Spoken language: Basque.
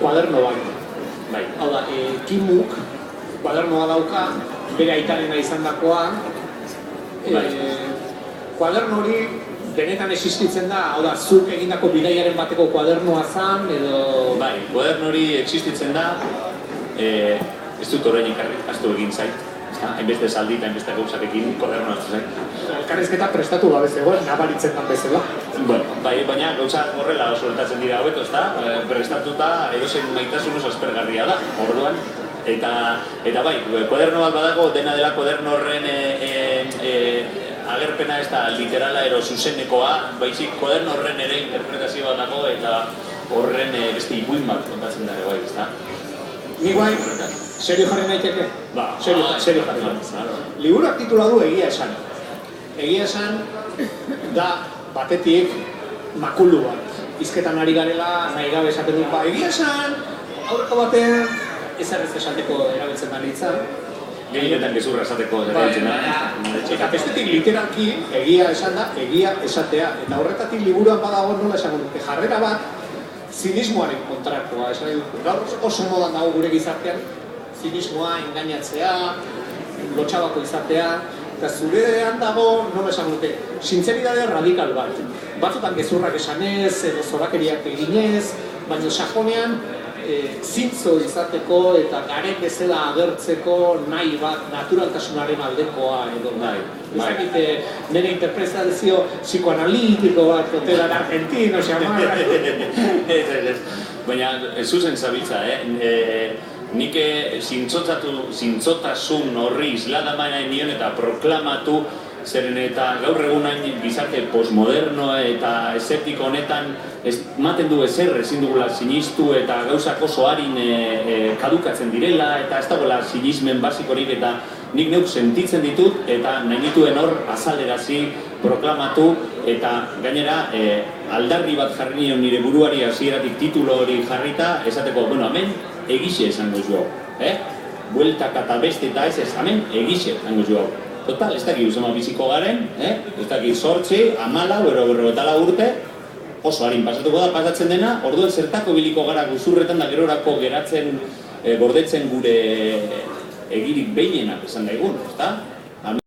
kuaderno bat. Bai. Hau da, Kimuk kuadernoa dauka, bere aitarena izandakoa. Kuaderno hori benetan existitzen da, hau da, zuk egindako bidaiaren bateko kuadernoa zan, edo... Bai, kuaderno hori existitzen da, ez dut horrein ikastu egin zait. Hainbeste saldi eta hainbeste gauzarekin kuaderno hartu zait. Elkarrizketa prestatu gabe zegoen, nabaritzen dan bezala. Bueno, bai, baina gauza horrela sueltatzen dira hobeto, ezta? Prestatuta edozein maitasun oso aspergarria da, orduan. Eta bai, kuaderno bat badago, dena dela kuaderno horren agerpena ez da literala ero zuzenekoa, baizik kuaderno horren ere interpretazio bat dago eta horren beste ipuin bat kontatzen dara bai, ezta? Ni guai, serio jarri naiteke? Ba, serio jarri. Liburuak titula du Egia esan. Egia esan da batetik makulu bat. Hizketan ari garela, nahi gabe esaten dut, ba, egia esan, aurreko batean, ezarrez esateko erabiltzen da nintzen. Gehienetan gezurra esateko erabiltzen da. Eta bestetik literalki, egia esan da, egia esatea. Eta horretatik liburuan badago nola esango dute, jarrera bat, zinismoaren kontrakoa, esan dut, gaur oso modan dago gure gizartean, zinismoa, engainatzea, lotxabako izatea, eta zurean dago, nola esan dute, sinceridade radikal bat. Batzutan gezurrak esanez, edo zorakeriak eginez, baina sakonean zintzo izateko eta garen bezala agertzeko nahi bat naturaltasunaren aldekoa edo nahi. Ezakite, nire interpretazio psikoanalitiko bat, oteran argentino, xamara. Baina, zuzen zabitza, nik zintzotasun horri isladamana nion eta proklamatu zeren eta gaur egunain gizarte postmoderno eta eszeptiko honetan ematen du ezer ezin dugula sinistu eta gauzak oso harin kadukatzen direla eta ez dagoela sinismen basikorik eta nik neuk sentitzen ditut eta nahi dituen hor azalerazi, proklamatu eta gainera aldarri bat jarri nion nire buruari hasieratik titulo hori jarrita esateko, bueno, hemen egixe esango zu hau, bueltaka eta beste eta ez hemen egixe esango zu hau. Total, ez dakit uzema biziko garen, ez dakit 8, 14, 54 urte, oso harin pasatuko da, pasatzen dena, orduan zertako biliko gara guzurretan da gerorako geratzen, gordetzen gure egirik behienak esan daigun, ezta?